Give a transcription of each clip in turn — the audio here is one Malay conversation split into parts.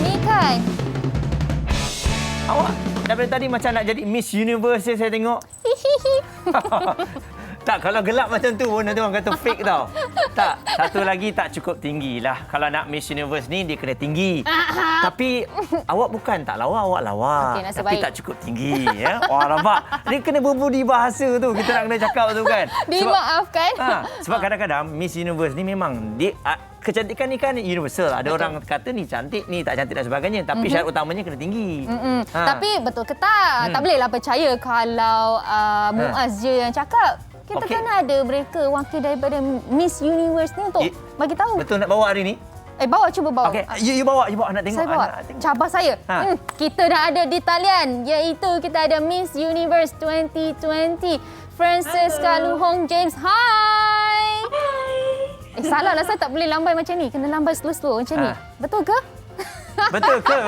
ni kan. Awak daripada tadi macam nak jadi Miss Universe je saya tengok. Tak, kalau gelap macam tu pun nanti orang kata fake tau. Tak, satu lagi tak cukup tinggi lah. Kalau nak Miss Universe ni dia kena tinggi. Tapi awak bukan tak lawa, awak lawa. Okay, tapi baik. tak cukup tinggi. Ya? Wah, nampak? Dia kena berbudi bahasa tu. Kita nak kena cakap tu kan. Dimaafkan. Sebab kadang-kadang Miss Universe ni memang dia... Kecantikan ni kan universal. Ada betul. Orang kata ni cantik, ni tak cantik dan sebagainya. Tapi syarat utamanya kena tinggi. Tapi betul ke tak? Tak bolehlah percaya kalau Muaz je yang cakap. Kita kan ada mereka wakil daripada Miss Universe ni untuk bagi tahu. Betul nak bawa hari ni? Bawa, cuba bawa. Okey, you bawa nak tengok. Saya bawa. Cabar saya. Kita dah ada di talian, iaitu kita ada Miss Universe 2020 Francisca Luhong James. Hai. Salah lah, saya tak boleh lambai macam ni. Kena lambai slow-slow macam ni. Betul ke? Betul ke?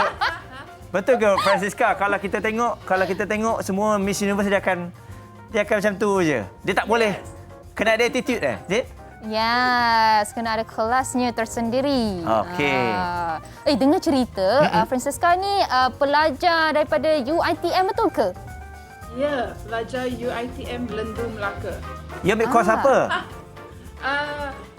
Betul ke Francisca? Kalau kita tengok semua Miss Universe dia akan macam tu je. Dia tak boleh kena ada attitude Zid? Yes, kena ada kelasnya tersendiri. Okey. Dengar cerita Francisca ni pelajar daripada UiTM, betul ke? Ya, pelajar UiTM Belendu Melaka. You ambil course apa?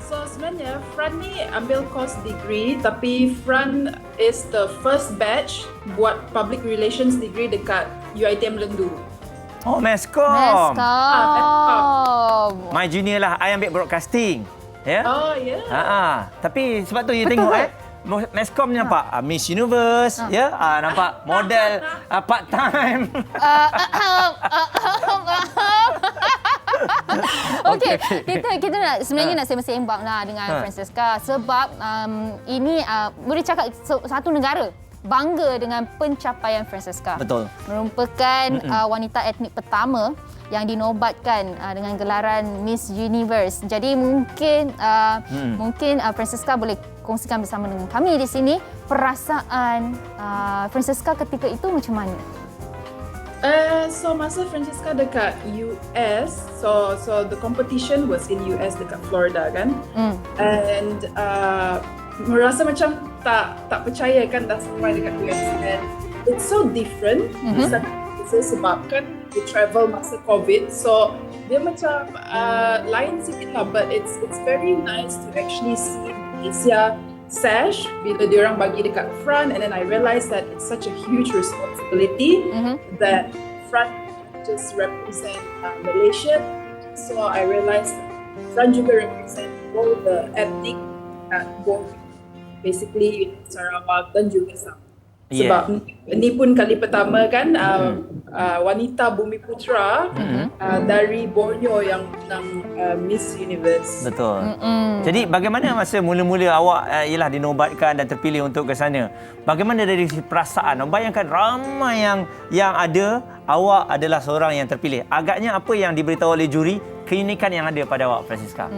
So sebenarnya Fran ni ambil course degree, tapi Fran is the first batch buat public relations degree dekat UiTM Belendu. Oh, Meskom. My junior lah. I ambil broadcasting. Ya? Oh, ya. Tapi sebab tu you tengok Meskom ni nampak Miss Universe, ya? Nampak model part time. Okey, kita nak sebenarnya nak sembang lah dengan Francisca sebab ini boleh cakap satu negara bangga dengan pencapaian Francisca. Betul. Merupakan wanita etnik pertama yang dinobatkan dengan gelaran Miss Universe. Jadi mungkin Francisca boleh kongsikan bersama dengan kami di sini perasaan Francisca ketika itu macam mana? So masa Francisca dekat US, so the competition was in US dekat Florida kan, and merasa macam tak percaya kan dah sampai dekat US, and it's so different. Sebab kan we travel masa COVID, so dia macam lain sikit lah, but it's very nice to actually see Malaysia sash bila diorang bagi dekat front, and then I realised that it's such a huge responsibility that front just represent Malaysia, so I realised front juga represent all the ethnic both basically Sarawak dan juga Sabah. Sebab ni pun kali pertama kan wanita Bumi Putra dari Borneo yang menang Miss Universe. Betul. Jadi bagaimana masa mula-mula awak dinobatkan dan terpilih untuk ke sana? Bagaimana dari perasaan? Bayangkan ramai yang ada, awak adalah seorang yang terpilih. Agaknya apa yang diberitahu oleh juri, keunikan yang ada pada awak, Francisca?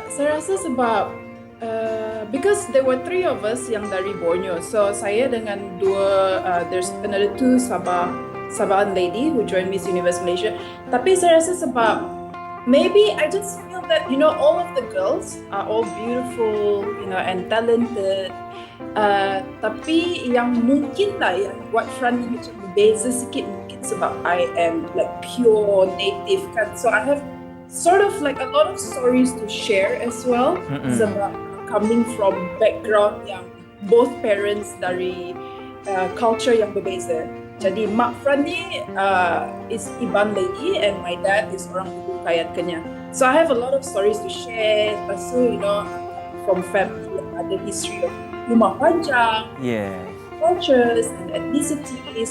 Saya rasa sebab because there were 3 of us yang dari Borneo, so saya dengan there's another 2 Sabahan lady who joined Miss Universe Malaysia. Tapi saya rasa sebab maybe I just feel that all of the girls are all beautiful, and talented. Tapi yang mungkin lah yang buat Fran ni macam beza sikit mungkin sebab I am like pure native kan, so I have sort of like a lot of stories to share as well. Sebab coming from background yang both parents dari culture yang berbeza. Jadi mak Fran ni is Iban lady and my dad is orang Ibu Kayan Kenyang. So I have a lot of stories to share. Lepas tu, from family yang ada history of rumah panjang, cultures and ethnicity.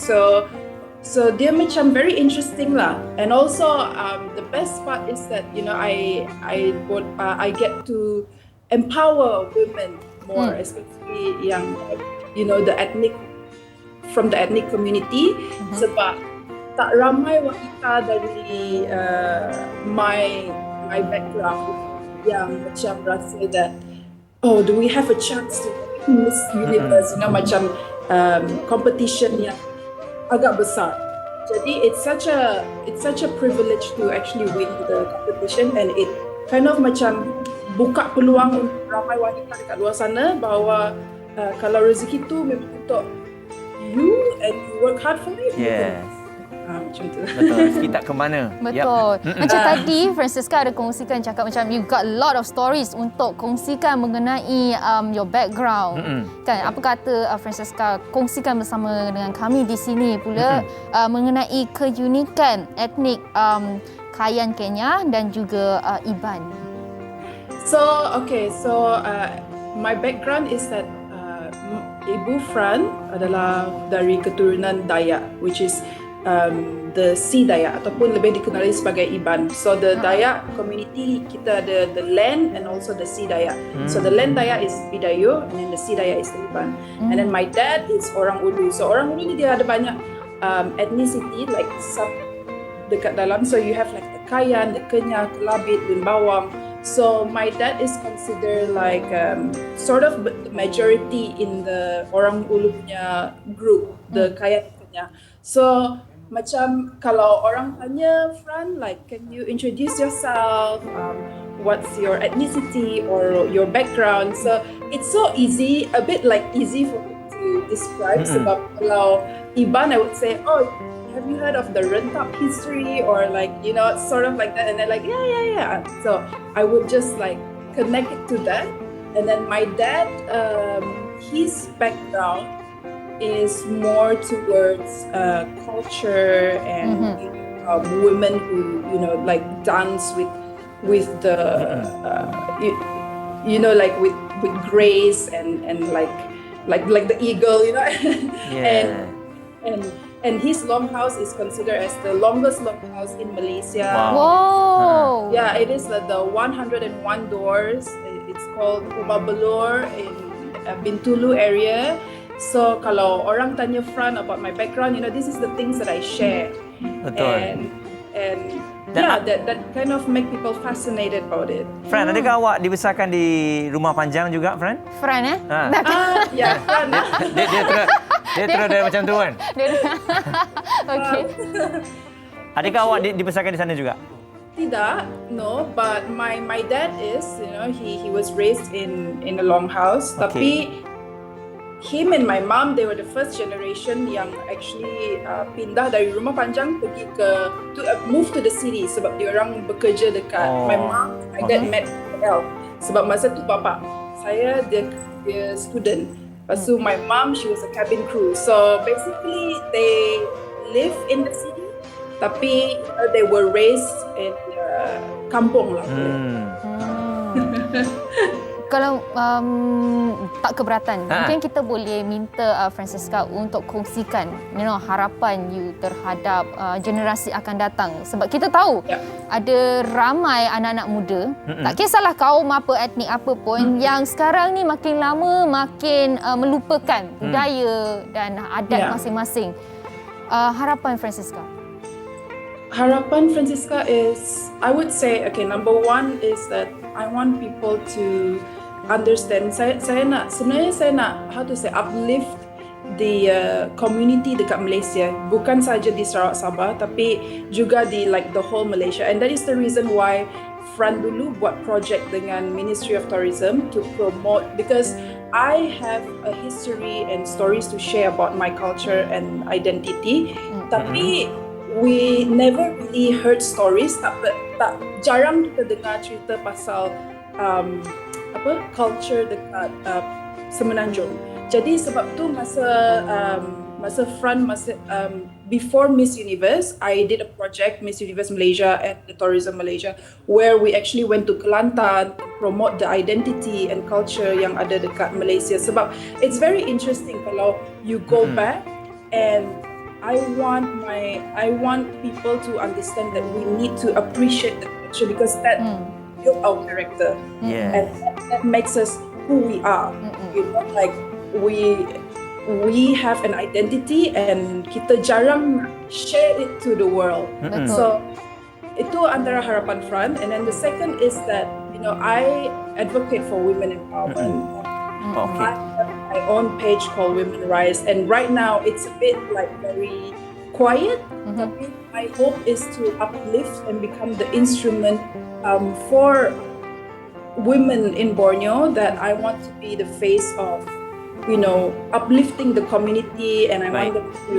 So dia macam very interesting lah. And also the best part is that I get to empower women more, especially yang the ethnic community. Sebab tak ramai wanita dari my background yang macam rasa that do we have a chance to Miss Universe, macam competition yang agak besar. Jadi it's such a privilege to actually win the competition, and it kind of macam buka peluang untuk ramai wanita dekat luar sana bahawa kalau rezeki tu memang untuk you and you work hard for it. Yes. Macam tu. Betul. Rezeki tak ke mana. Betul. Macam tadi Francisca ada kongsikan cakap macam you got a lot of stories untuk kongsikan mengenai your background. Kan apa kata Francisca kongsikan bersama dengan kami di sini pula mengenai keunikan etnik Kayan Kenya dan juga Iban. So my background is that Ibu Fran adalah dari keturunan Dayak, which is the Sea Dayak ataupun lebih dikenali sebagai Iban. So the Dayak community kita ada the land and also the Sea Dayak. So the land Dayak is Bidayuh and then the Sea Dayak is the Iban. And then my dad is orang Ulu. So orang Ulu ni dia ada banyak ethnicity like sub dekat dalam. So you have like the Kayan, the Kenya, Kelabit, dan Bawang. So my dad is considered like sort of the majority in the orang Ulu punya group, the Kayan Kenya. So macam kalau orang tanya Fran, like can you introduce yourself? What's your ethnicity or your background? So it's so easy, a bit like easy for me to describe. Sebab kalau Iban, I would say, oh, have you heard of the Rentap history or like, you know, sort of like that. And they're like, yeah. So I would just like connect it to that. And then my dad, his background is more towards culture and women who, you know, like dance with the you know, like with grace and like the eagle, you know. And his longhouse is considered as the longest longhouse in Malaysia. Wow. Yeah, it is the 101 doors. It's called Rumah Belur in Bintulu area. So kalau orang tanya Fran about my background, you know, this is the things that I share. Betul. And yeah, that kind of make people fascinated about it. Fran, adakah awak dibesarkan di rumah panjang juga, Fran? Fran Ya, Fran. Dia terus dia macam tu kan? Okay. Adakah awak dibesarkan di sana juga? Tidak, no. But my dad is, you know, he was raised in a longhouse. Okay. Tapi him and my mom, they were the first generation yang actually pindah dari rumah panjang pergi move to the city sebab dia orang bekerja dekat. My mom, my dad met KL sebab masa tu bapa saya dia student. Lepas tu my mom, she was a cabin crew. So basically they live in the city tapi they were raised in kampung lah. Kalau tak keberatan, mungkin kita boleh minta Francisca untuk kongsikan, you know, harapan you terhadap generasi akan datang. Sebab kita tahu ada ramai anak-anak muda, tak kisahlah kaum apa, etnik apa pun, yang sekarang ni makin lama makin melupakan budaya dan adat masing-masing. Harapan Francisca? Harapan Francisca is, I would say, okay, number one is that I want people to understand. Saya nak how to say, uplift the community dekat Malaysia, bukan saja di Sarawak Sabah tapi juga di like the whole Malaysia. And that is the reason why Fran dulu buat project dengan Ministry of Tourism to promote, because I have a history and stories to share about my culture and identity. Tapi we never really heard stories. Jarang kita dengar cerita pasal culture dekat Semenanjung. Jadi sebab tu masa Fran before Miss Universe, I did a project Miss Universe Malaysia and the Tourism Malaysia, where we actually went to Kelantan to promote the identity and culture yang ada dekat Malaysia. Sebab it's very interesting kalau you go back, and I want people to understand that we need to appreciate the culture because that build our character, and that makes us who we are. You know, like we have an identity and kita jarang share it to the world. So itu antara harapan Fran. And then the second is that, you know, I advocate for women empowerment. I have my own page called Women Rise, and right now it's a bit like very quiet. Tapi my hope is to uplift and become the instrument for women in Borneo, that I want to be the face of uplifting the community, and I want them to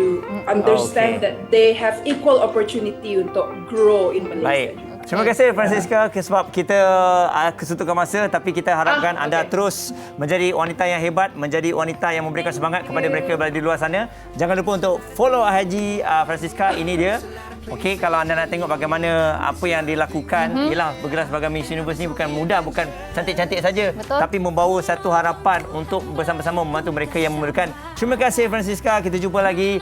understand that they have equal opportunity untuk grow in Malaysia. Baik. Terima kasih Francisca sebab kita kesuntukan masa, tapi kita harapkan anda terus menjadi wanita yang hebat, menjadi wanita yang memberikan semangat kepada mereka berada di luar sana. Jangan lupa untuk follow Haji Francisca, ini dia. Okey, kalau anda nak tengok bagaimana apa yang dilakukan, ialah bergerak sebagai Miss Universe ni bukan mudah, bukan cantik-cantik saja, tapi membawa satu harapan untuk bersama-sama membantu mereka yang memerlukan. Terima kasih Francisca, kita jumpa lagi.